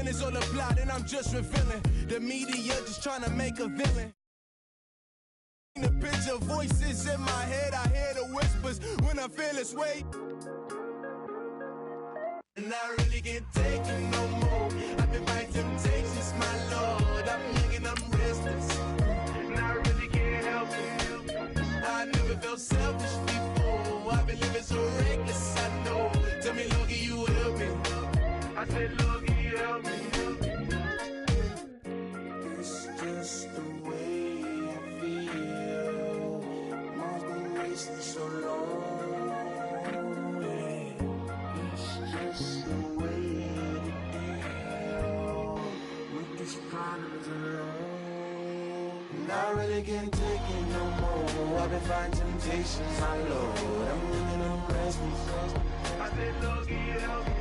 When it's all a plot and I'm just revealing. The media just trying to make a villain. The picture voices in my head, I hear the whispers when I feel this way. And I really can't take it no more. I've been fighting temptations, my Lord. I'm young and I'm restless. And I really can't help it. I never felt selfish before. I've been living so reckless, I know. Tell me, Lord, can you help me? I said, Lord, can you help me? It's just the way I feel. Mom's been wasting so long. It's just the way to deal with these problems alone. And I really can't take it no more. I've been fighting temptations, my Lord. I'm living on restless. I said, Lord, can you help me?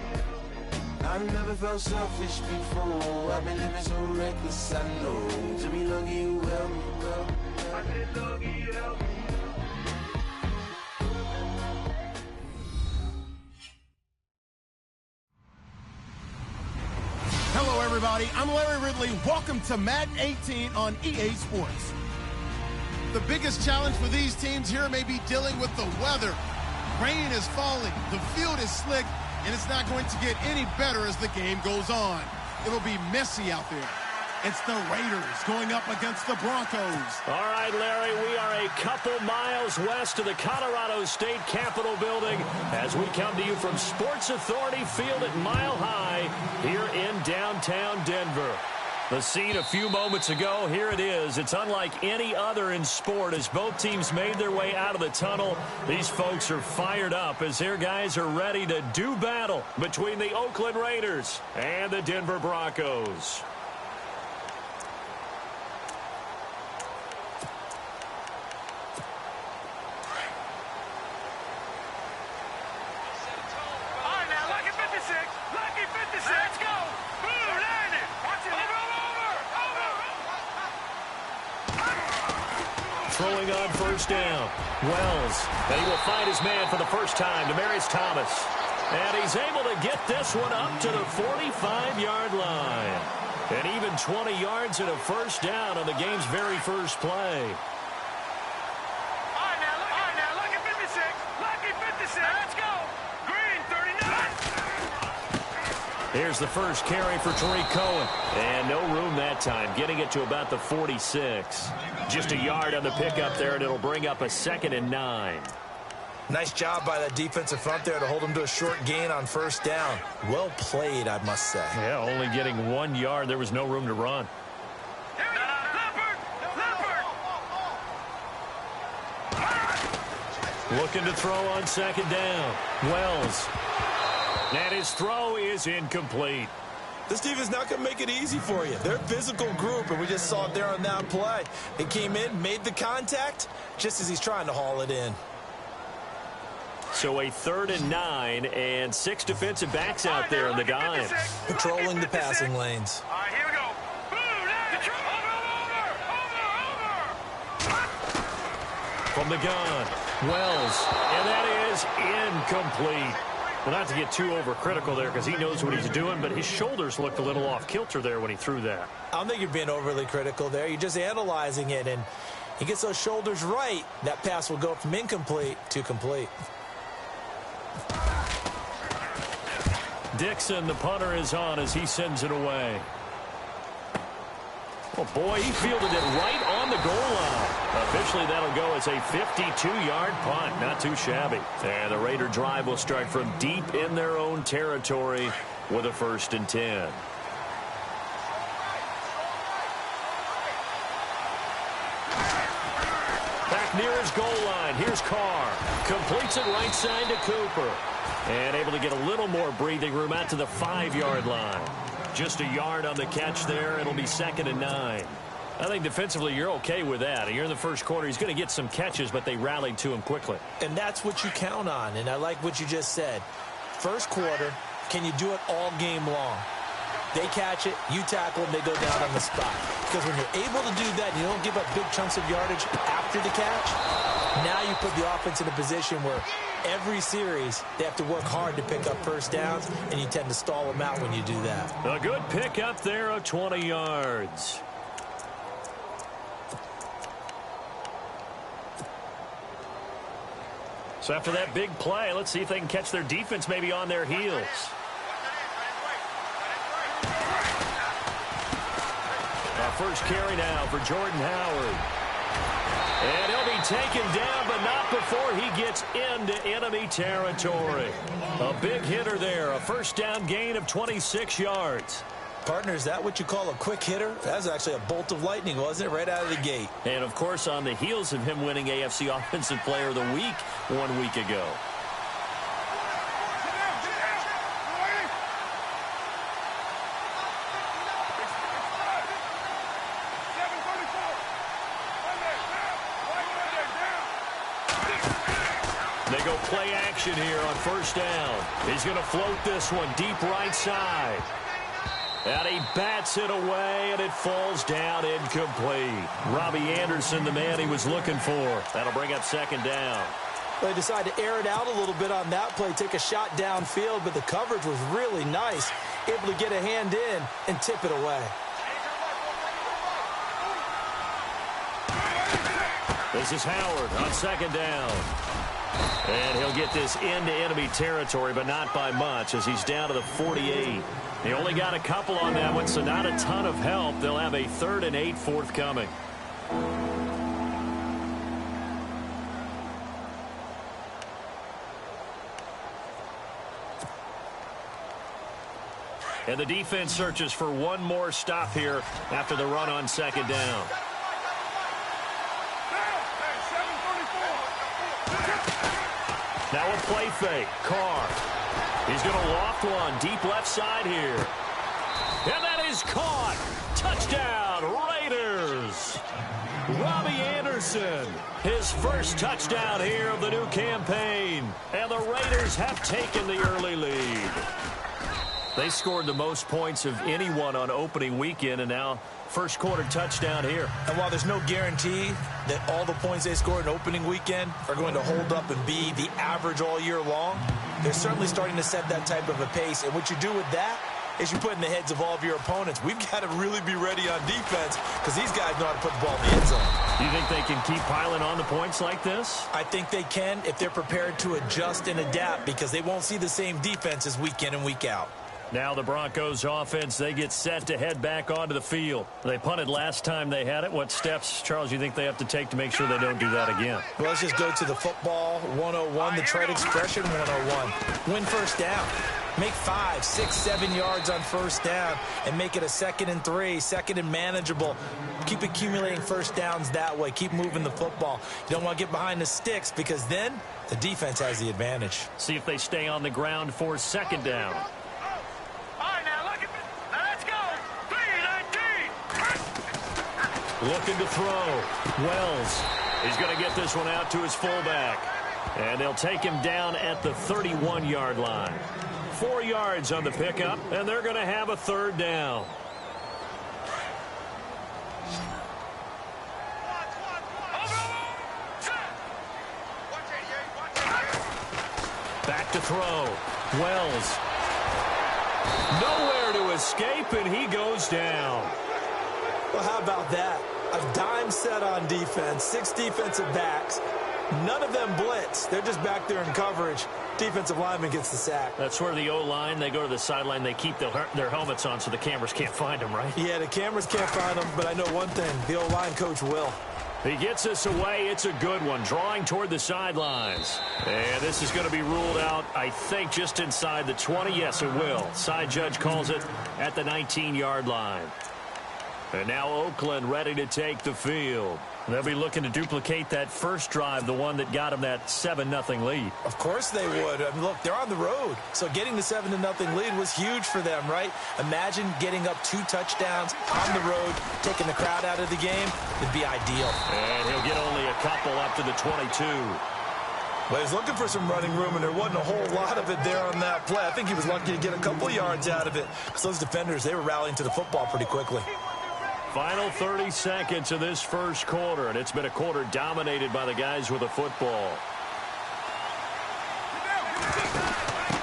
I've never felt selfish before. I've been living so reckless, I know. To be lucky you help me, girl. I said, Lord, can you help me? Hello, everybody. I'm Larry Ridley. Welcome to Madden 18 on EA Sports. The biggest challenge for these teams here may be dealing with the weather. Rain is falling, the field is slick, and it's not going to get any better as the game goes on. It'll be messy out there. It's the Raiders going up against the Broncos. All right, Larry, we are a couple miles west of the Colorado State Capitol building as we come to you from Sports Authority Field at Mile High here in downtown Denver. The scene a few moments ago, here it is. It's unlike any other in sport as both teams made their way out of the tunnel. These folks are fired up as their guys are ready to do battle between the Oakland Raiders and the Denver Broncos. Throwing on first down. Wells. And he will find his man for the first time, Demaryius Thomas. And he's able to get this one up to the 45-yard line. And even 20 yards and a first down on the game's very first play. All right, now, lucky 56. Lucky 56. Let's go. Green, 39. Here's the first carry for Tariq Cohen. And no room that time, getting it to about the 46. Just a yard on the pickup there, and it'll bring up a 2nd and 9. Nice job by that defensive front there to hold him to a short gain on first down. Well played, I must say. Yeah, only getting 1 yard. There was no room to run. Looking to throw on 2nd down. Wells. And his throw is incomplete. This defense not going to make it easy for you. They're a physical group, and we just saw it there on that play. They came in, made the contact, just as he's trying to haul it in. So a 3rd and 9, and 6 defensive backs out there in the dime. Patrolling the passing lanes. All right, here we go. From the gun, Wells, and that is incomplete. Well, not to get too overcritical there because he knows what he's doing, but his shoulders looked a little off kilter there when he threw that. I don't think you're being overly critical there. You're just analyzing it, and he gets those shoulders right. That pass will go from incomplete to complete. Dixon, the punter, is on as he sends it away. Oh, boy, he fielded it right on the goal line. Officially, that'll go as a 52-yard punt. Not too shabby. And the Raider drive will start from deep in their own territory with a 1st and 10. Back near his goal line. Here's Carr. Completes it right side to Cooper. And able to get a little more breathing room out to the 5-yard line. Just a yard on the catch there. It'll be 2nd and 9. I think defensively you're okay with that. You're in the first quarter. He's going to get some catches, but they rallied to him quickly. And that's what you count on, and I like what you just said. First quarter, can you do it all game long? They catch it, you tackle them, they go down on the spot. Because when you're able to do that and you don't give up big chunks of yardage after the catch, Now you put the offense in a position where every series they have to work hard to pick up first downs, and you tend to stall them out when you do that. A good pick up there of 20 yards. So after that big play, let's see if they can catch their defense maybe on their heels. Our first carry now for Jordan Howard. And he'll be taken down, but not before he gets into enemy territory. A big hitter there, a first down gain of 26 yards. Partner, is that what you call a quick hitter? That was actually a bolt of lightning, wasn't it, right out of the gate? And, of course, on the heels of him winning AFC Offensive Player of the Week 1 week ago. They go play action here on first down. He's going to float this one deep right side. And he bats it away, and it falls down incomplete. Robbie Anderson, the man he was looking for. That'll bring up second down. They decided to air it out a little bit on that play, take a shot downfield, but the coverage was really nice. Able to get a hand in and tip it away. This is Howard on second down. And he'll get this into enemy territory, but not by much as he's down to the 48. They only got a couple on that one, so not a ton of help. They'll have a 3rd and 8 forthcoming. And the defense searches for one more stop here after the run on second down. Now a play fake. Carr. He's going to loft one deep left side here. And that is caught. Touchdown, Raiders. Robbie Anderson, his first touchdown here of the new campaign. And the Raiders have taken the early lead. They scored the most points of anyone on opening weekend, and now first quarter touchdown here. And while there's no guarantee that all the points they scored in opening weekend are going to hold up and be the average all year long, they're certainly starting to set that type of a pace. And what you do with that is you put in the heads of all of your opponents, we've got to really be ready on defense because these guys know how to put the ball in the end zone. You think they can keep piling on the points like this? I think they can if they're prepared to adjust and adapt because they won't see the same defenses week in and week out. Now the Broncos offense, they get set to head back onto the field. They punted last time they had it. What steps, Charles, you think they have to take to make sure they don't do that again? Well, let's just go to the football 101, the trade expression 101. Win first down. Make 5, 6, 7 yards on first down and make it a 2nd and 3, 2nd and manageable. Keep accumulating first downs that way. Keep moving the football. You don't want to get behind the sticks because then the defense has the advantage. See if they stay on the ground for second down. Looking to throw. Wells. He's going to get this one out to his fullback. And they'll take him down at the 31-yard line. 4 yards on the pickup, and they're going to have a 3rd down. Back to throw. Wells. Nowhere to escape, and he goes down. Well, how about that? A dime set on defense, 6 defensive backs. None of them blitz. They're just back there in coverage. Defensive lineman gets the sack. That's where the O-line, they go to the sideline, they keep their helmets on so the cameras can't find them, right? Yeah, the cameras can't find them, but I know one thing. The O-line coach will. He gets us away. It's a good one. Drawing toward the sidelines. And this is going to be ruled out, I think, just inside the 20. Yes, it will. Side judge calls it at the 19-yard line. And now Oakland ready to take the field. They'll be looking to duplicate that first drive, the one that got them that 7-0 lead. Of course they would. I mean, look, they're on the road. So getting the 7-0 lead was huge for them, right? Imagine getting up 2 touchdowns on the road, taking the crowd out of the game. It'd be ideal. And he'll get only a couple up to the 22. Well, he's looking for some running room, and there wasn't a whole lot of it there on that play. I think he was lucky to get a couple yards out of it because those defenders, they were rallying to the football pretty quickly. Final 30 seconds of this first quarter, and it's been a quarter dominated by the guys with the football.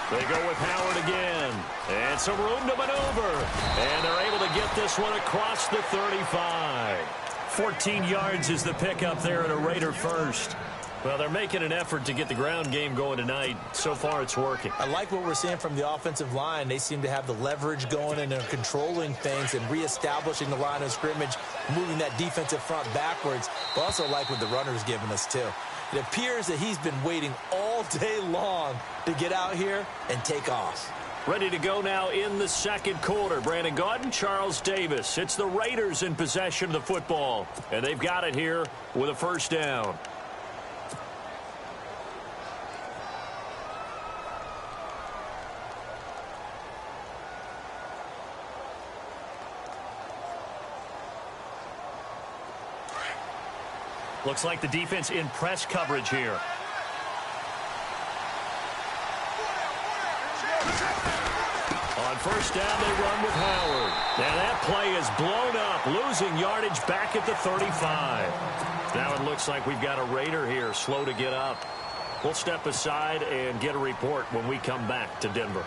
They go with Howard again. And some room to maneuver. And they're able to get this one across the 35. 14 yards is the pickup there at a Raider first. Well, they're making an effort to get the ground game going tonight. So far, it's working. I like what we're seeing from the offensive line. They seem to have the leverage going, and they're controlling things and reestablishing the line of scrimmage, moving that defensive front backwards. But also like what the runner's giving us, too. It appears that he's been waiting all day long to get out here and take off. Ready to go now in the second quarter. Brandon Gaudin, Charles Davis. It's the Raiders in possession of the football, and they've got it here with a first down. Looks like the defense in press coverage here. On first down, they run with Howard. Now that play is blown up, losing yardage back at the 35. Now it looks like we've got a Raider here, slow to get up. We'll step aside and get a report when we come back to Denver.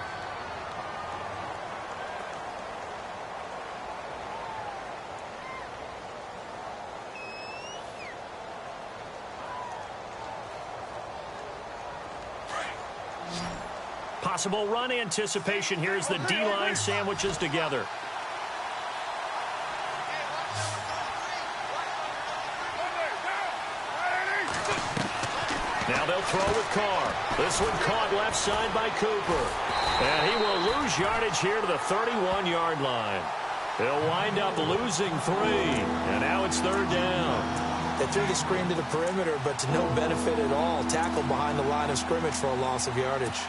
Possible run anticipation here as the D-line sandwiches together. Now they'll throw with Carr. This one caught left side by Cooper. And he will lose yardage here to the 31-yard line. They'll wind up losing 3. And now it's third down. They threw the screen to the perimeter, but to no benefit at all. Tackle behind the line of scrimmage for a loss of yardage.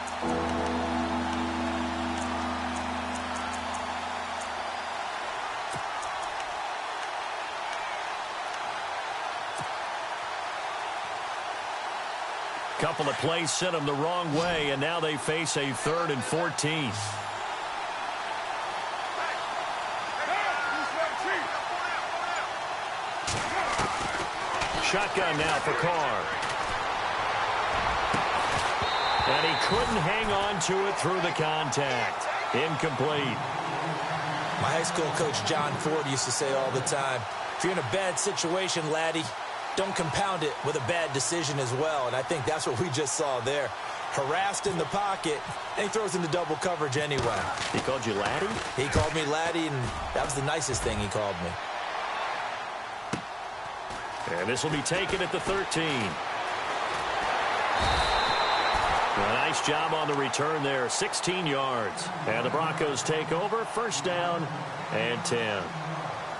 Couple of plays sent them the wrong way, and now they face a 3rd and 14. Shotgun now for Carr. And he couldn't hang on to it through the contact. Incomplete. My high school coach, John Ford, used to say all the time, if you're in a bad situation, laddie, don't compound it with a bad decision as well. And I think that's what we just saw there. Harassed in the pocket, and he throws into double coverage anyway. He called you laddie? He called me laddie, and that was the nicest thing he called me. And this will be taken at the 13. A nice job on the return there, 16 yards. And the Broncos take over, first down and 10.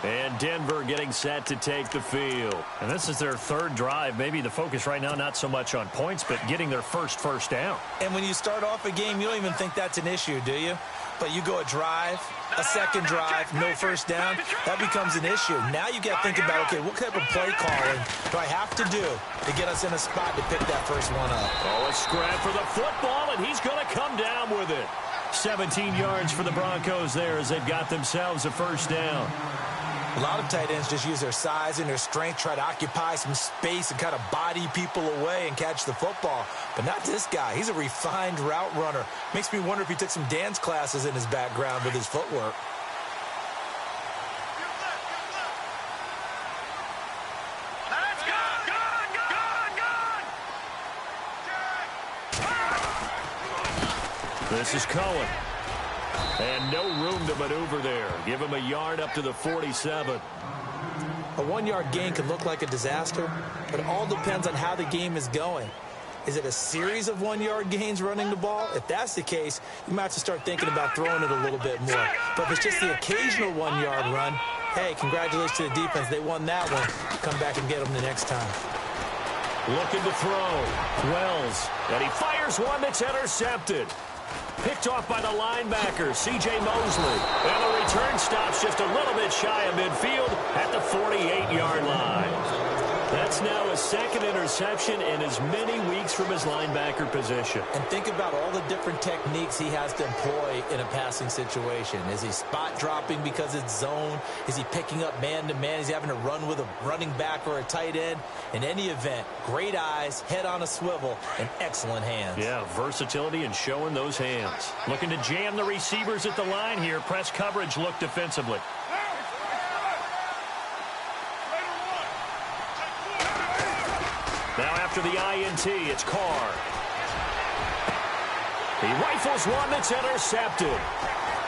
And Denver getting set to take the field. And this is their 3rd drive. Maybe the focus right now not so much on points, but getting their first down. And when you start off a game, you don't even think that's an issue, do you? But you go a drive, a second drive, no first down, that becomes an issue. Now you got to think about, okay, what type of play calling do I have to do to get us in a spot to pick that first one up? Oh, a scrap for the football, and he's going to come down with it. 17 yards for the Broncos there as they've got themselves a first down. A lot of tight ends just use their size and their strength, try to occupy some space and kind of body people away and catch the football. But not this guy. He's a refined route runner. Makes me wonder if he took some dance classes in his background with his footwork. Let's go! Gone! This is Cohen. And no room to maneuver there. Give him a yard up to the 47. A 1-yard gain can look like a disaster, but it all depends on how the game is going. Is it a series of 1-yard gains running the ball? If that's the case, you might have to start thinking about throwing it a little bit more. But if it's just the occasional 1-yard run, hey, congratulations to the defense. They won that one. Come back and get them the next time. Looking to throw. Wells. And he fires one that's intercepted. Picked off by the linebacker, C.J. Mosley. And the return stops just a little bit shy of midfield at the 48-yard line. That's now his second interception in as many weeks from his linebacker position. And think about all the different techniques he has to employ in a passing situation. Is he spot dropping because it's zone? Is he picking up man-to-man? Is he having to run with a running back or a tight end? In any event, great eyes, head on a swivel, and excellent hands. Yeah, versatility and showing those hands. Looking to jam the receivers at the line here. Press coverage look defensively. Now after the INT, it's Carr. He rifles one that's intercepted.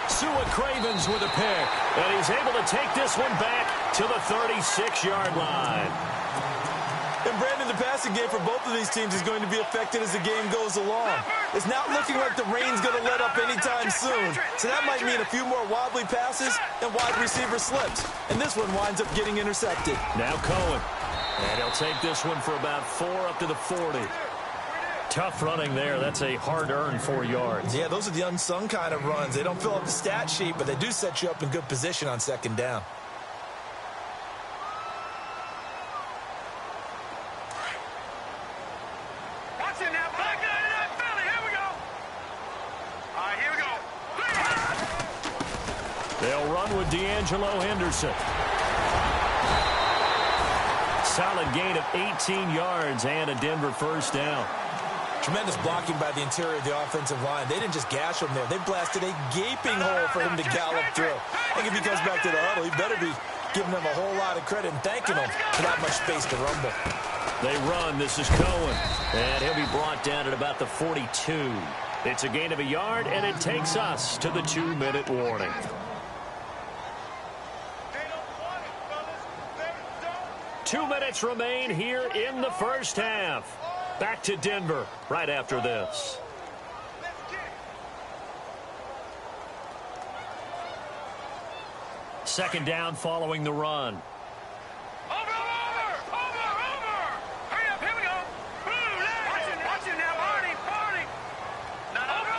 Sua Cravens with a pick. And he's able to take this one back to the 36-yard line. And Brandon, the passing game for both of these teams is going to be affected as the game goes along. It's not looking like the rain's going to let up anytime soon. So that might mean a few more wobbly passes and wide receiver slips. And this one winds up getting intercepted. Now Cohen. And he'll take this one for about 4 up to the 40. Tough running there. That's a hard-earned 4 yards. Yeah, those are the unsung kind of runs. They don't fill up the stat sheet, but they do set you up in good position on second down. Watch it now, Black. Philly, here we go. All right, here we go. They'll run with D'Angelo Henderson. Solid gain of 18 yards and a Denver first down. Tremendous blocking by the interior of the offensive line. They didn't just gash him there. They blasted a gaping hole for him to gallop through. I think if he comes back to the huddle, he better be giving them a whole lot of credit and thanking them for that much space to rumble. They run. This is Cohen. And he'll be brought down at about the 42. It's a gain of a yard, and it takes us to the 2-minute warning. 2 minutes remain here in the first half. Back to Denver right after this. Second down following the run. Over! Hurry up, here we go. Watch it now, Barney. Over.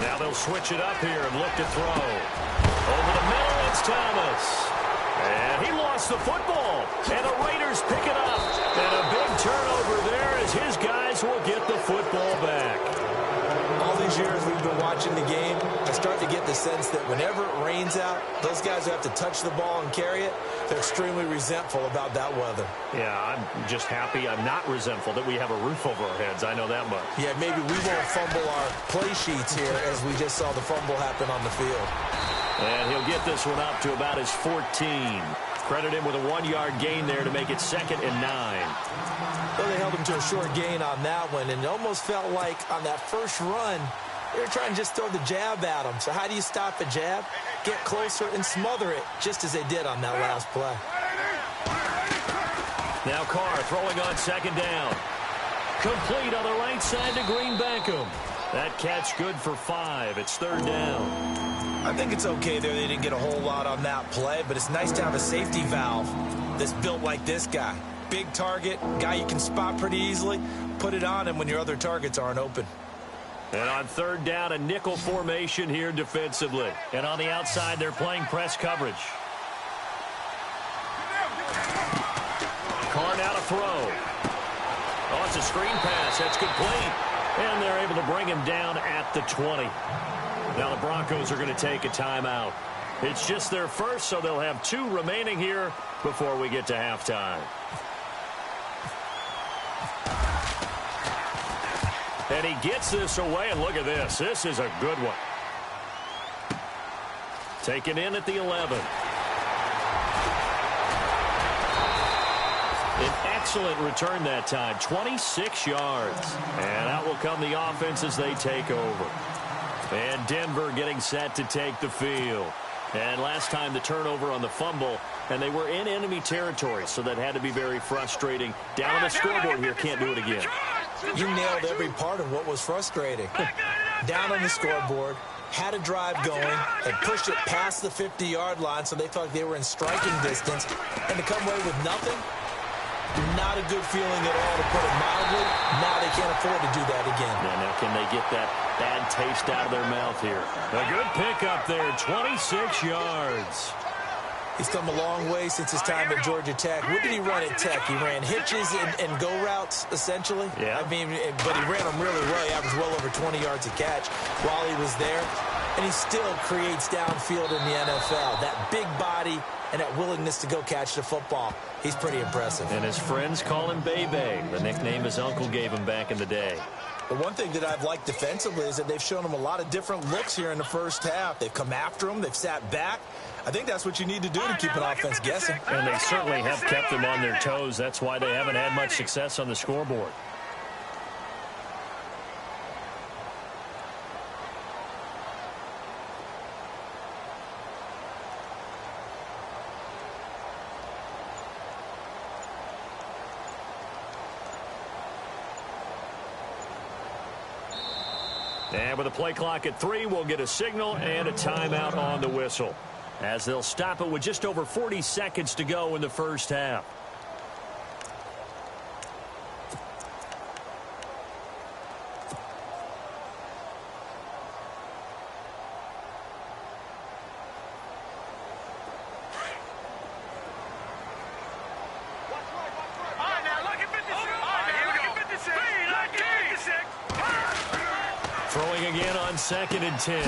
Now they'll switch it up here and look to throw. Over the middle, it's Thomas. And he lost the football. And the Raiders pick it up. And a big turnover there as his guys will get the football back. All these years we've been watching the game, I start to get the sense that whenever it rains out, those guys who have to touch the ball and carry it, they're extremely resentful about that weather. Yeah, I'm just happy I'm not resentful that we have a roof over our heads. I know that much. Yeah, maybe we won't fumble our play sheets here as we just saw the fumble happen on the field. And he'll get this one up to about his 14. Credit him with a 1-yard gain there to make it 2nd and 9. Well, they held him to a short gain on that one, and it almost felt like on that first run, they were trying to just throw the jab at him. So how do you stop a jab? Get closer and smother it, just as they did on that last play. Now Carr throwing on 2nd down. Complete on the right side to Green Beckham. That catch good for 5. It's 3rd down. I think it's okay there. They didn't get a whole lot on that play, but it's nice to have a safety valve that's built like this guy. Big target, guy you can spot pretty easily. Put it on him when your other targets aren't open. And on 3rd down, a nickel formation here defensively. And on the outside, they're playing press coverage. Carr now to throw. Oh, it's a screen pass. That's complete. And they're able to bring him down at the 20. Now the Broncos are going to take a timeout. It's just their first, so they'll have 2 remaining here before we get to halftime. And he gets this away, and look at this. This is a good one. Taken in at the 11. An excellent return that time, 26 yards. And out will come the offense as they take over. And Denver getting set to take the field. And last time the turnover on the fumble, and they were in enemy territory, so that had to be very frustrating. Down on the scoreboard here, can't do it again. You nailed every part of what was frustrating. Down on the scoreboard, had a drive going, and pushed it past the 50-yard line, so they thought they were in striking distance, and to come away with nothing, not a good feeling at all, to put it mildly. Now they can't afford to do that again. Now can they get that bad taste out of their mouth here? A good pickup there, 26 yards. He's come a long way since his time at Georgia Tech. What did he run at Tech? He ran hitches and go routes, essentially. Yeah. I mean, but he ran them really well. He averaged well over 20 yards a catch while he was there. And he still creates downfield in the NFL. That big body and that willingness to go catch the football. He's pretty impressive. And his friends call him Bebe, the nickname his uncle gave him back in the day. The one thing that I've liked defensively is that they've shown him a lot of different looks here in the first half. They've come after him. They've sat back. I think that's what you need to do to keep an offense guessing. And they certainly have kept them on their toes. That's why they haven't had much success on the scoreboard. And with a play clock at 3, we'll get a signal and a timeout on the whistle, as they'll stop it with just over 40 seconds to go in the first half. Throwing again on 2nd and 10.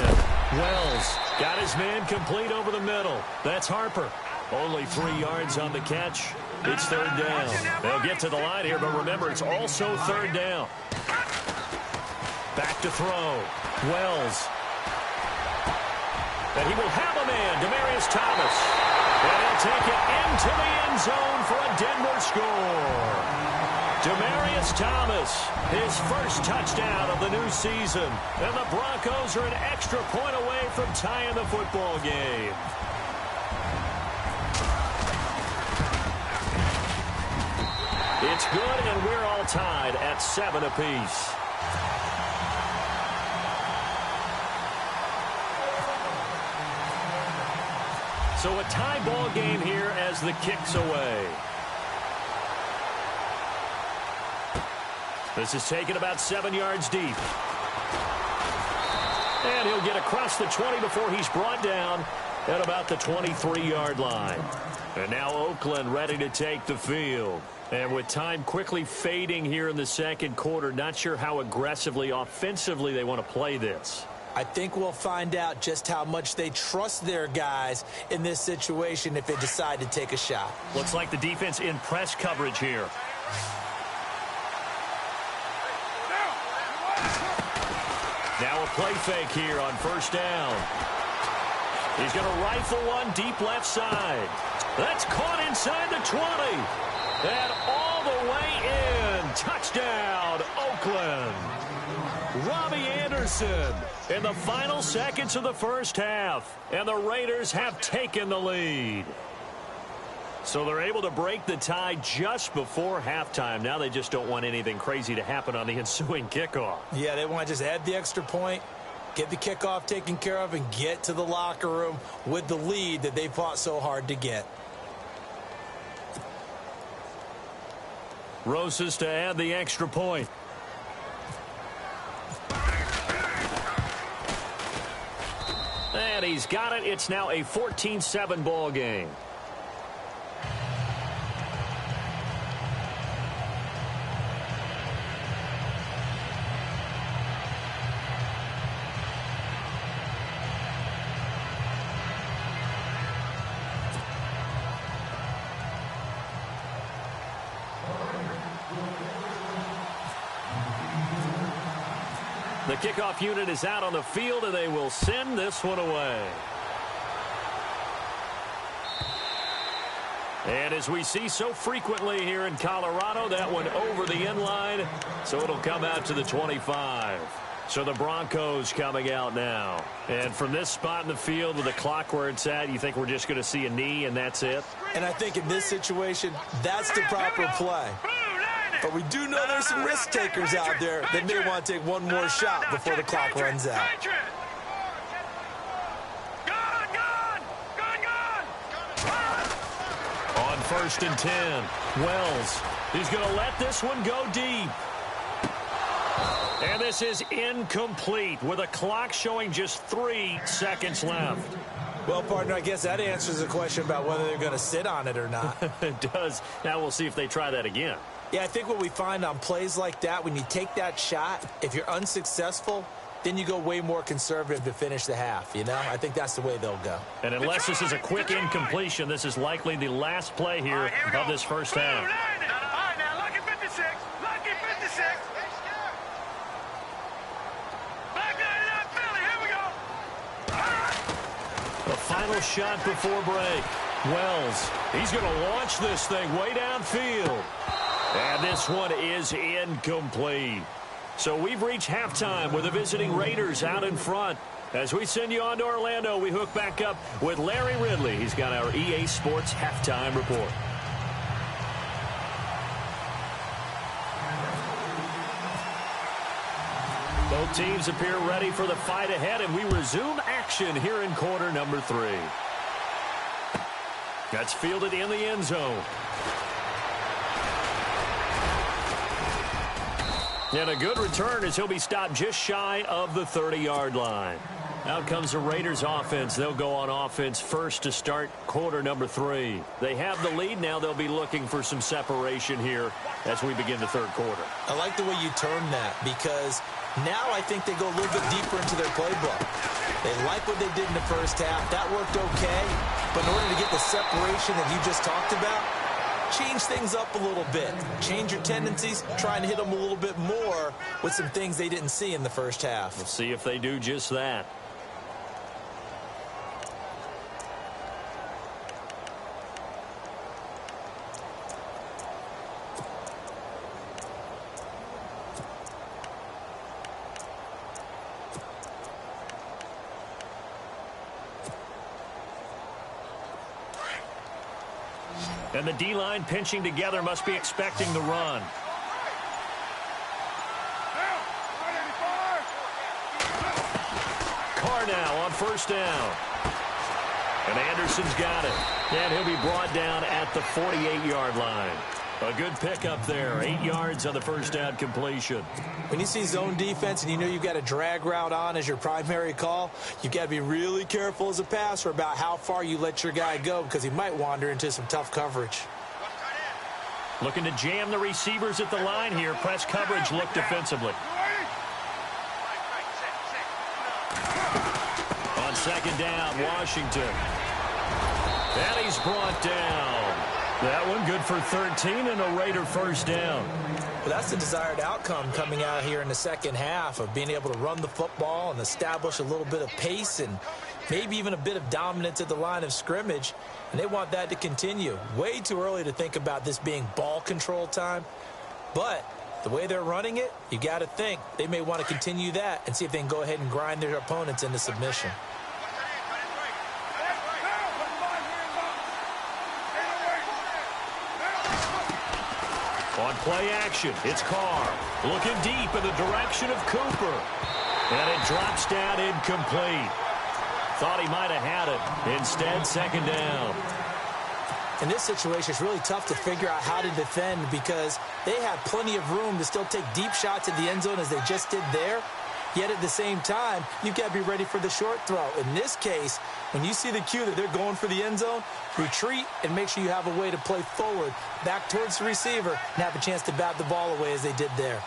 Wells got his man complete over the middle. That's Harper. Only 3 yards on the catch. It's 3rd down. They'll get to the line here, but remember, it's also 3rd down. Back to throw. Wells. And he will have a man, Demaryius Thomas. And he'll take it into the end zone for a Denver score. Demaryius Thomas, his first touchdown of the new season. And the Broncos are an extra point away from tying the football game. It's good, and we're all tied at 7 apiece. So a tie ball game here as the kick's away. This is taken about 7 yards deep. And he'll get across the 20 before he's brought down at about the 23-yard line. And now Oakland ready to take the field. And with time quickly fading here in the second quarter, not sure how aggressively, offensively they want to play this. I think we'll find out just how much they trust their guys in this situation if they decide to take a shot. Looks like the defense in press coverage here. Now a play fake here on 1st down. He's going to rifle one deep left side. That's caught inside the 20. And all the way in. Touchdown, Oakland. Robbie Anderson in the final seconds of the first half. And the Raiders have taken the lead. So they're able to break the tie just before halftime. Now they just don't want anything crazy to happen on the ensuing kickoff. Yeah, they want to just add the extra point, get the kickoff taken care of, and get to the locker room with the lead that they fought so hard to get. Rosas to add the extra point. And he's got it. It's now a 14-7 ball game. The kickoff unit is out on the field, and they will send this one away. And as we see so frequently here in Colorado, that one over the end line, so it'll come out to the 25. So the Broncos coming out now. And from this spot in the field with the clock where it's at, you think we're just going to see a knee and that's it? And I think in this situation, that's the proper play. But we do know there's some risk takers out there that may want to take one more shot before the clock runs out. On 1st and 10, Wells, he's going to let this one go deep. And this is incomplete with a clock showing just 3 seconds left. Well, partner, I guess that answers the question about whether they're going to sit on it or not. It does. Now we'll see if they try that again. Yeah, I think what we find on plays like that, when you take that shot, if you're unsuccessful, then you go way more conservative to finish the half, you know? I think that's the way they'll go. And unless this is a quick incompletion, this is likely the last play here of this first half. All right, now, lucky 56. Lucky 56. Back 99 Philly. Here we go. All right. The final shot before break. Wells, he's going to launch this thing way downfield. And this one is incomplete. So we've reached halftime with the visiting Raiders out in front. As we send you on to Orlando, we hook back up with Larry Ridley. He's got our EA Sports halftime report. Both teams appear ready for the fight ahead, and we resume action here in quarter number 3. That's fielded in the end zone. And a good return as he'll be stopped just shy of the 30-yard line. Out comes the Raiders offense. They'll go on offense first to start quarter number 3. They have the lead. Now they'll be looking for some separation here as we begin the third quarter. I like the way you turn that, because now I think they go a little bit deeper into their playbook. They like what they did in the first half. That worked okay. But in order to get the separation that you just talked about, change things up a little bit. Change your tendencies. Try and hit them a little bit more with some things they didn't see in the first half. We'll see if they do just that. And the D-line pinching together must be expecting the run. Carr now on first down. And Anderson's got it. And he'll be brought down at the 48-yard line. A good pickup there. 8 yards on the first down completion. When you see zone defense and you know you've got a drag route on as your primary call, you've got to be really careful as a passer about how far you let your guy go, because he might wander into some tough coverage. Looking to jam the receivers at the line here. Press coverage look defensively. On second down, Washington. And he's brought down. That one good for 13 and a Raider first down. Well, that's the desired outcome coming out here in the second half, of being able to run the football and establish a little bit of pace and maybe even a bit of dominance at the line of scrimmage. And they want that to continue. Way too early to think about this being ball control time. But the way they're running it, you got to think they may want to continue that and see if they can go ahead and grind their opponents into submission. On play action, it's Carr. Looking deep in the direction of Cooper. And it drops down incomplete. Thought he might have had it. Instead, second down. In this situation, it's really tough to figure out how to defend, because they have plenty of room to still take deep shots at the end zone as they just did there. Yet at the same time, you've got to be ready for the short throw. In this case, when you see the cue that they're going for the end zone, retreat and make sure you have a way to play forward, back towards the receiver, and have a chance to bat the ball away as they did there.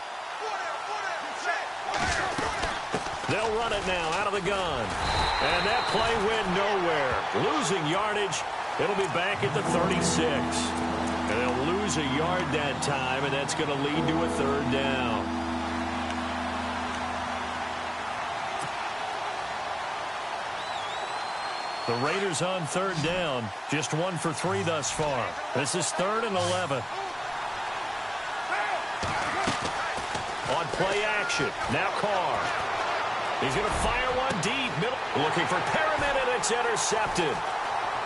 They'll run it now out of the gun. And that play went nowhere. Losing yardage. It'll be back at the 36. And they'll lose a yard that time, and that's going to lead to a third down. The Raiders on third down. Just 1 for 3 thus far. This is 3rd and 11. On play action. Now Carr. He's going to fire one deep. Middle. Looking for Perriman, and it's intercepted.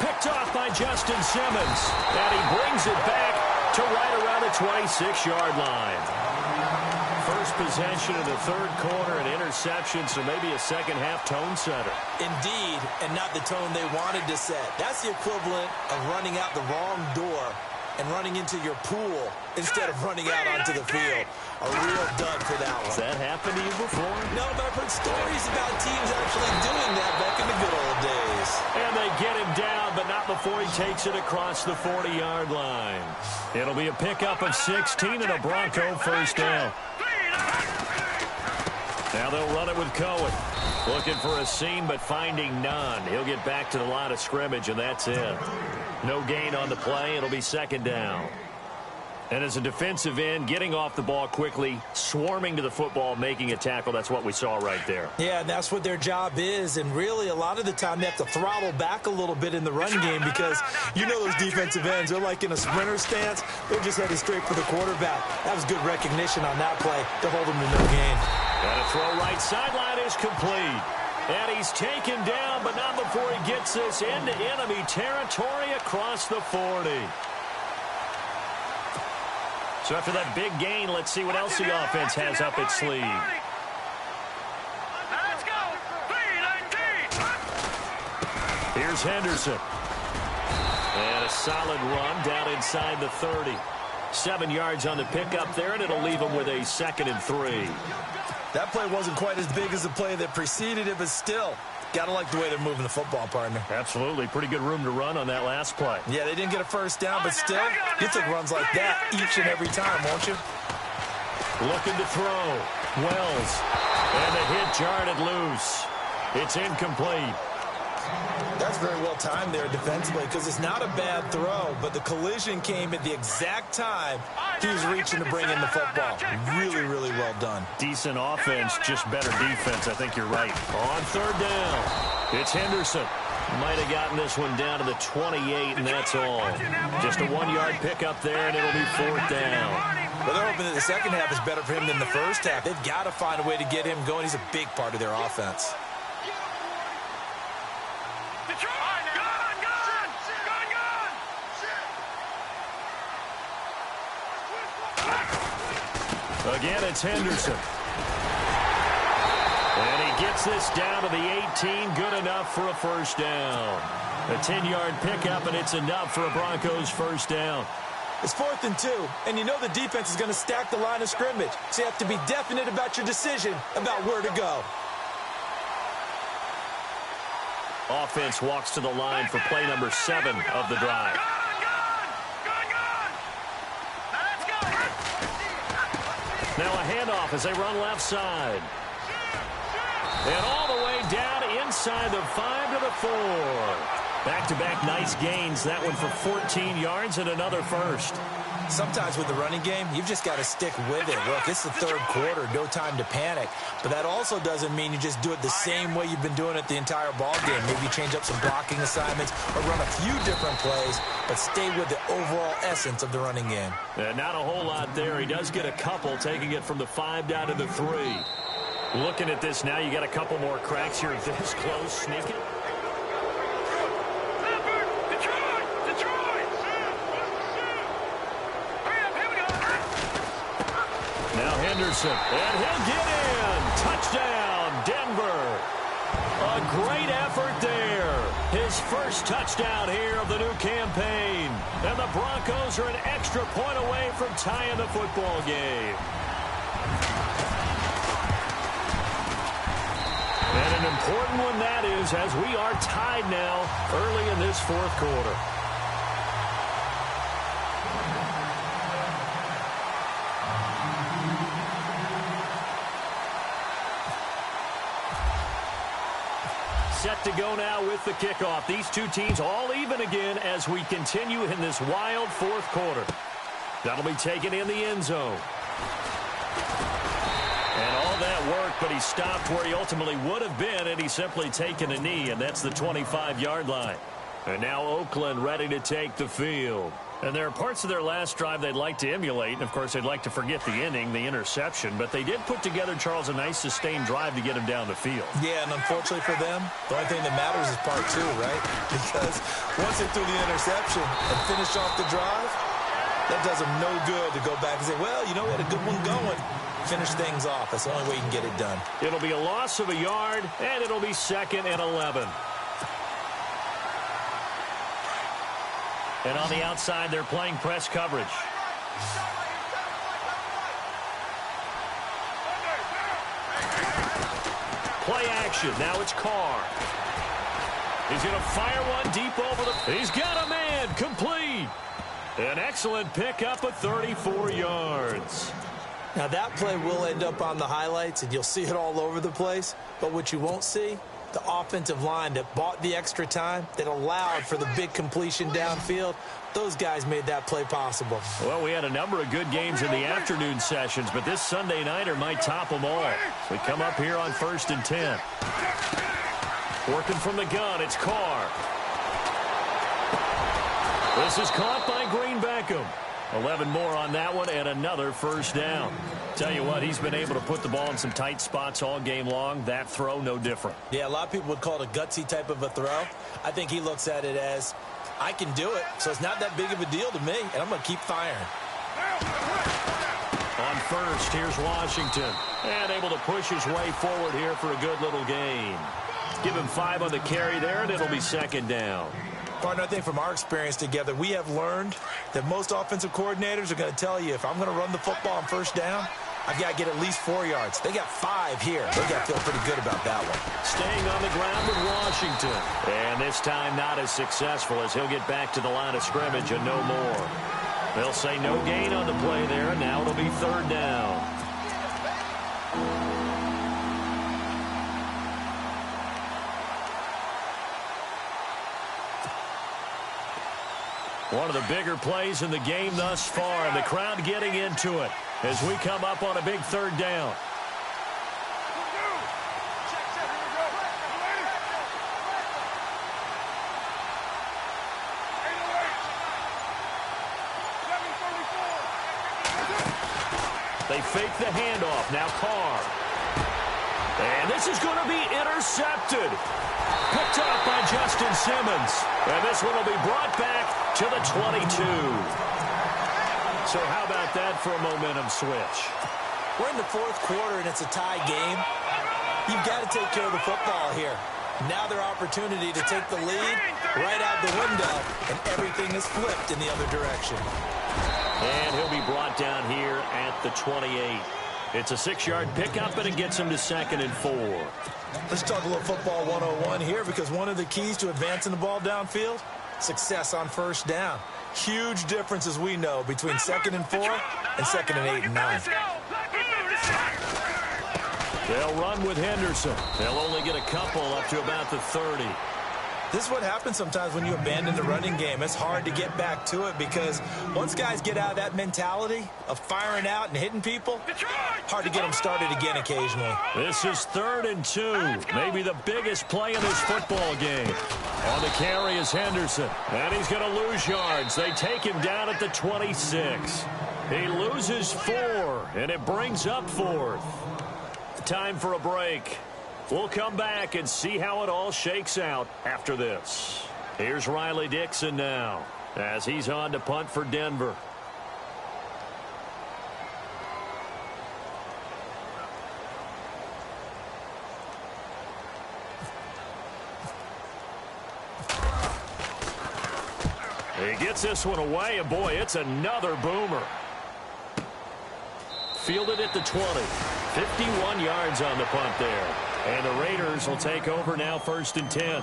Picked off by Justin Simmons. And he brings it back to right around the 26-yard line. First possession of the third quarter, an interception, so maybe a second-half tone setter. Indeed, and not the tone they wanted to set. That's the equivalent of running out the wrong door and running into your pool instead of running out onto the field. A real dud for that one. Has that happened to you before? No, but I've heard stories about teams actually doing that back in the good old days. And they takes it across the 40-yard line. It'll be a pickup of 16 and a Bronco first down. Now they'll run it with Cohen. Looking for a seam, but finding none. He'll get back to the line of scrimmage, and that's it. No gain on the play. It'll be second down. And as a defensive end, getting off the ball quickly, swarming to the football, making a tackle, that's what we saw right there. Yeah, and that's what their job is. And really, a lot of the time, they have to throttle back a little bit in the run game because you know those defensive ends, they're like in a sprinter stance. They're just headed straight for the quarterback. That was good recognition on that play to hold them to no gain. And a throw right sideline is complete. And he's taken down, but not before he gets this into enemy territory across the 40. So after that big gain, let's see what else the offense has up its sleeve. Let's go. 3-19. Here's Henderson. And a solid run down inside the 30. 7 yards on the pickup there, and it'll leave him with a 2nd and 3. That play wasn't quite as big as the play that preceded it, but still, gotta like the way they're moving the football, partner. Absolutely. Pretty good room to run on that last play. Yeah, they didn't get a first down, but still, you take runs like that each and every time, won't you? Looking to throw. Wells. And the hit jarred it loose. It's incomplete. That's very well timed there defensively because it's not a bad throw, but the collision came at the exact time he was reaching to bring in the football. Really, really well done. Decent offense, just better defense. I think you're right. On third down, it's Henderson. Might have gotten this one down to the 28, and that's all. Just a 1-yard pickup there, and it'll be 4th down. Well, they're hoping that the second half is better for him than the first half. They've got to find a way to get him going. He's a big part of their offense. Again, it's Henderson. And he gets this down to the 18. Good enough for a first down. A 10-yard pickup, and it's enough for a Broncos first down. It's 4th and 2, and you know the defense is going to stack the line of scrimmage. So you have to be definite about your decision about where to go. Offense walks to the line for play number 7 of the drive. Now a handoff as they run left side. And all the way down inside the 5 to the 4. Back-to-back nice gains. That one for 14 yards and another first. Sometimes with the running game, you've just got to stick with it. Look, it's the third quarter, no time to panic. But that also doesn't mean you just do it the same way you've been doing it the entire ball game. Maybe change up some blocking assignments or run a few different plays, but stay with the overall essence of the running game. Not a whole lot there. He does get a couple, taking it from the 5 down to the 3. Looking at this now, you got a couple more cracks here this close. Sneaking. Henderson, and he'll get in. Touchdown, Denver. A great effort there. His first touchdown here of the new campaign. And the Broncos are an extra point away from tying the football game. And an important one that is, as we are tied now early in this 4th quarter. Set to go now with the kickoff. These two teams all even again as we continue in this wild 4th quarter. That'll be taken in the end zone. And all that work, but he stopped where he ultimately would have been, and he's simply taken a knee, and that's the 25-yard line. And now Oakland ready to take the field. And there are parts of their last drive they'd like to emulate. And, of course, they'd like to forget the inning, the interception. But they did put together, Charles, a nice sustained drive to get him down the field. Yeah, and unfortunately for them, the only thing that matters is part 2, right? Because once they threw the interception and finished off the drive, that does them no good to go back and say, well, you know, we had a good one going. Finish things off. That's the only way you can get it done. It'll be a loss of a yard, and it'll be 2nd and 11. And on the outside, they're playing press coverage. Play action. Now it's Carr. He's going to fire one deep over the... He's got a man, complete. An excellent pickup of 34 yards. Now, that play will end up on the highlights, and you'll see it all over the place. But what you won't see, the offensive line that bought the extra time, that allowed for the big completion downfield, those guys made that play possible. Well, we had a number of good games in the afternoon sessions, but this Sunday nighter might top them all. We come up here on 1st and 10. Working from the gun, it's Carr. This is caught by Green Beckham. 11 more on that one and another first down. Tell you what, he's been able to put the ball in some tight spots all game long. That throw, no different. Yeah, a lot of people would call it a gutsy type of a throw. I think he looks at it as, I can do it, so it's not that big of a deal to me, and I'm going to keep firing. On first, here's Washington. And able to push his way forward here for a good little gain. Give him 5 on the carry there, and it'll be 2nd down. Partner, I think from our experience together, we have learned that most offensive coordinators are going to tell you, if I'm going to run the football on 1st down, I've got to get at least 4 yards. They got 5 here. They got to feel pretty good about that one. Staying on the ground with Washington. And this time not as successful as he'll get back to the line of scrimmage and no more. They'll say no gain on the play there, and now it'll be 3rd down. One of the bigger plays in the game thus far, and the crowd getting into it as we come up on a big 3rd down. They fake the handoff. Now Carr. And this is going to be intercepted. Picked up by Justin Simmons. And this one will be brought back to the 22. So how about that for a momentum switch? We're in the 4th quarter, and it's a tie game. You've got to take care of the football here. Now their opportunity to take the lead right out the window, and everything is flipped in the other direction. And he'll be brought down here at the 28. It's a 6-yard pickup, and it gets him to 2nd and 4. Let's talk a little football 101 here, because one of the keys to advancing the ball downfield, success on 1st down. Huge difference, as we know, between 2nd and 4 and 2nd and 8 and 9. They'll run with Henderson. They'll only get a couple up to about the 30. This is what happens sometimes when you abandon the running game. It's hard to get back to it because once guys get out of that mentality of firing out and hitting people, hard to get them started again occasionally. This is 3rd and 2. Maybe the biggest play in this football game. On the carry is Henderson. And he's going to lose yards. They take him down at the 26. He loses 4, and it brings up 4th. Time for a break. We'll come back and see how it all shakes out after this. Here's Riley Dixon now as he's on to punt for Denver. He gets this one away, and boy, it's another boomer. Fielded at the 20. 51 yards on the punt there. And the Raiders will take over now 1st and 10.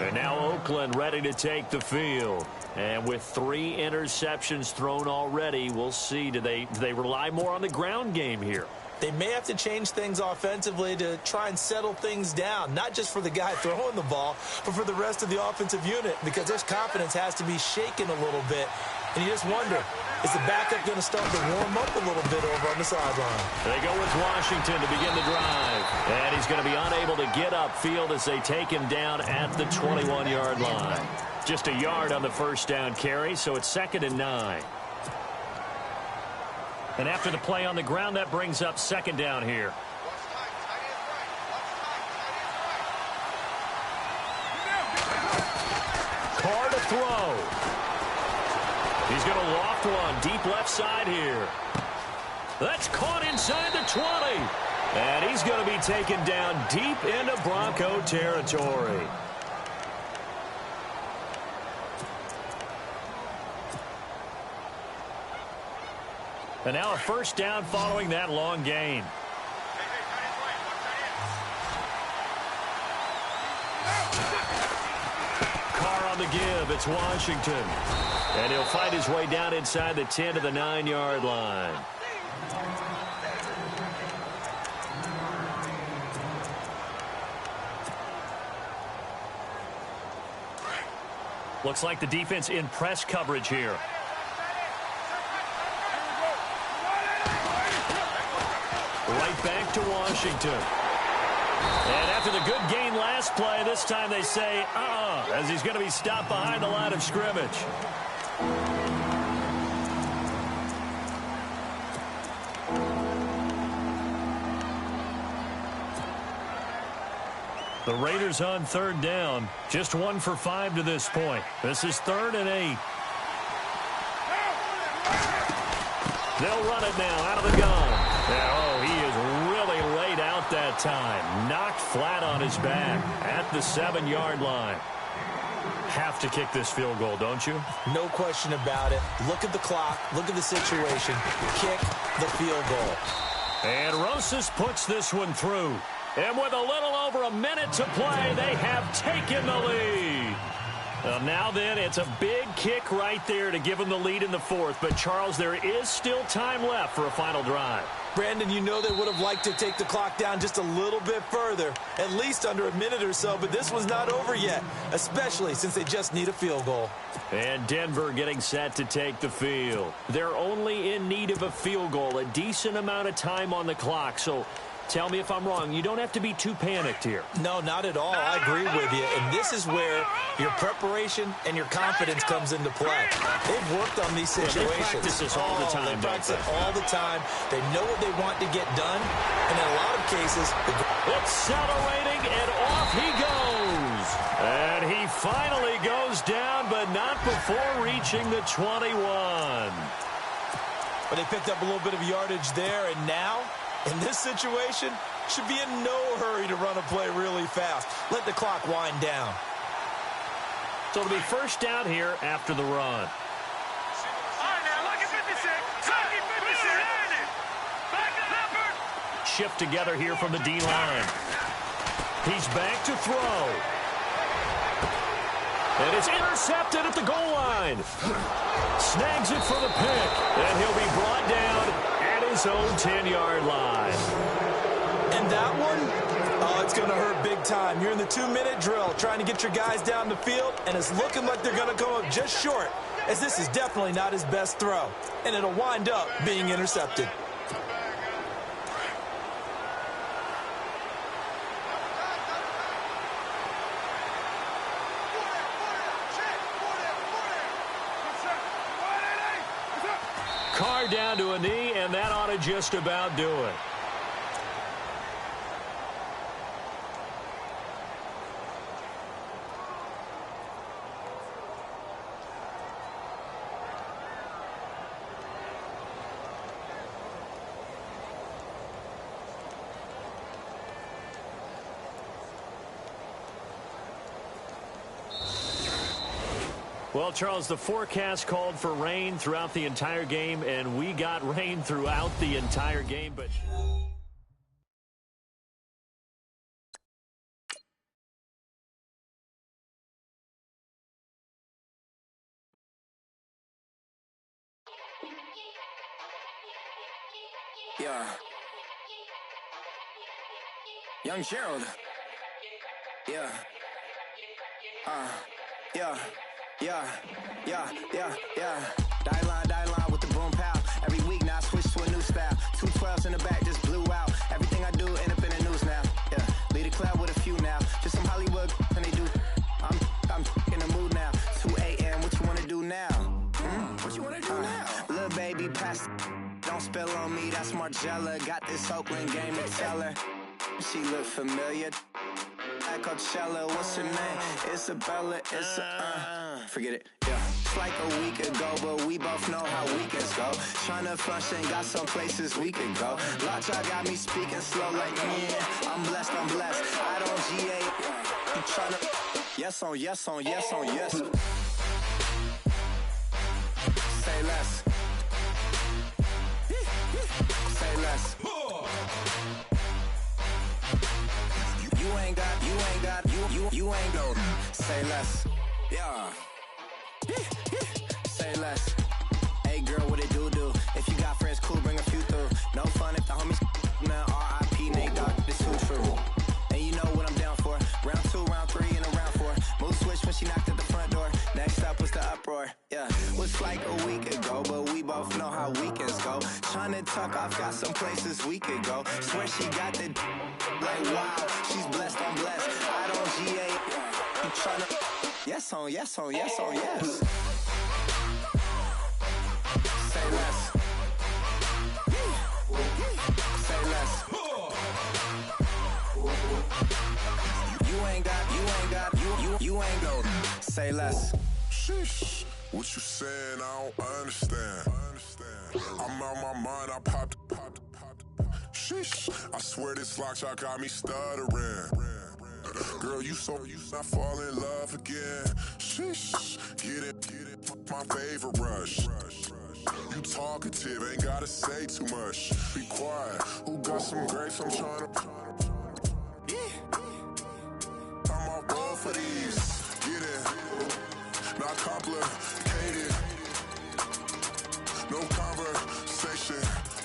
And now Oakland ready to take the field. And with 3 interceptions thrown already, we'll see. Do they rely more on the ground game here? They may have to change things offensively to try and settle things down, not just for the guy throwing the ball, but for the rest of the offensive unit, because their confidence has to be shaken a little bit. And you just wonder, is the backup going to start to warm up a little bit over on the sideline? They go with Washington to begin the drive. And he's going to be unable to get upfield as they take him down at the 21-yard line. Just a yard on the 1st down carry, so it's 2nd and 9. And after the play on the ground, that brings up 2nd down here. Carr to throw. He's going to loft one deep left side here. That's caught inside the 20. And he's going to be taken down deep into Bronco territory. And now a 1st down following that long gain. on the give. It's Washington. And he'll fight his way down inside the 10 to the 9-yard line. Looks like the defense in press coverage here. Right back to Washington. And after the good gain last play, this time they say, as he's going to be stopped behind the line of scrimmage. The Raiders on third down. Just 1 for 5 to this point. This is 3rd and 8. They'll run it now out of the gun. Oh, he is really laid out that time. Knocked flat on his back at the 7-yard line. Have to kick this field goal, don't you? No question about it. Look at the clock. Look at the situation. Kick the field goal. And Rosas puts this one through. And with a little over a minute to play, they have taken the lead. Now then, it's a big kick right there to give them the lead in the 4th. But, Charles, there is still time left for a final drive. Brandon, you know they would have liked to take the clock down just a little bit further, at least under a minute or so, but this one's not over yet, especially since they just need a field goal. And Denver getting set to take the field. They're only in need of a field goal, a decent amount of time on the clock, so tell me if I'm wrong. You don't have to be too panicked here. No, not at all. I agree with you. And this is where your preparation and your confidence comes into play. They've worked on these situations. They practice this all the time. They practice it all the time. They know what they want to get done. And in a lot of cases, accelerating, and off he goes. And he finally goes down, but not before reaching the 21. But they picked up a little bit of yardage there, and now, in this situation, should be in no hurry to run a play really fast. Let the clock wind down. So it'll be first down here after the run. All right, now, look at 56. Look at 56. Back to Leopard. Shift together here from the D-line. He's back to throw. And it's intercepted at the goal line. Snags it for the pick. And he'll be brought down at his own 10-yard line. And that one, it's going to hurt big time. You're in the 2-minute drill trying to get your guys down the field, and it's looking like they're going to come up just short, as this is definitely not his best throw. And it'll wind up being intercepted. Carr down to a knee, and that ought to just about do it. Well, Charles, the forecast called for rain throughout the entire game, and we got rain throughout the entire game, but yeah. Young Gerald. Yeah. Yeah. Die line with the boom pow. Every week now I switch to a new style. 212s in the back just blew out. Everything I do end up in the news now. Yeah, lead a club with a few now. Just some Hollywood and they do. I'm in the mood now. 2 a.m. What you wanna do now? What you wanna do now? Little baby pass. Don't spill on me. That's Margella. Got this Oakland game to tell her. She look familiar. At Coachella, what's her name? Isabella, forget it, yeah. It's like a week ago, but we both know how weekends go. Tryna function, got some places we could go. Lot y'all got me speaking slow like, yeah, I'm blessed. I don't GA, you tryna, yes on yes. Say less. Say less. You ain't got, you ain't got, say less. Yeah. Say less. Hey girl, what it do? If you got friends, cool, bring a few through. No fun if the homies, man, R.I.P. Nate Dogg, this too true. And you know what I'm down for. Round 2, round 3, and a round 4. Mood switch when she knocked at the front door. Next up was the uproar. Yeah, was like a week ago, but we both know how weekends go. Tryna tuck off, got some places we could go. Swear she got the like wow, she's blessed, I'm blessed. I don't GA. You tryna yes on, yes on, yes on, yes. Say less. Say less. You ain't go. Say less. Sheesh. What you saying? I don't understand. I'm out my mind. I popped. Sheesh. I swear this lock shot got me stuttering. Girl, you not fall in love again. Sheesh. Get it. My favorite rush. You talkative, ain't gotta say too much. Be quiet. Who got some grapes? I'm trying to. I'm all roll for these. Get it. Not complicated. No conversation.